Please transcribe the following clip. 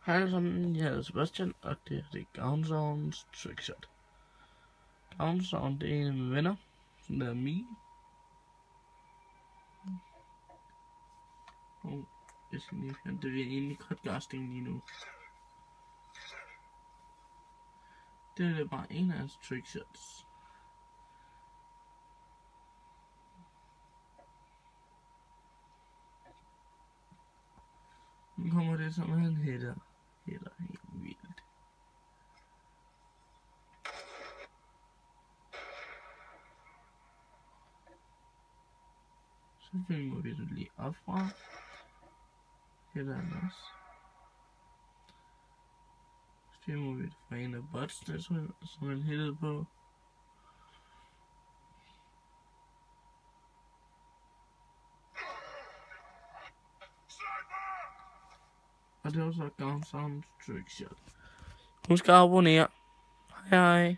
Hej alle sammen, jeg hedder Sebastian, og det er Gavnsounds Trickshot. Gavnsound, det er en af mine venner, som der er Mie. Og jeg skal lige fjerne det, vi er inde i podcasting lige nu. Det er bare en af hans trickshots. Nu kommer det som han hætter helt vildt. Så filmer vi det lige op fra. Hætter han også. Så filmer vi det fra en af botsene, som han hættede på. Og det var så Gavnsounds Trickshot. Husk at abonnere. Hej hej.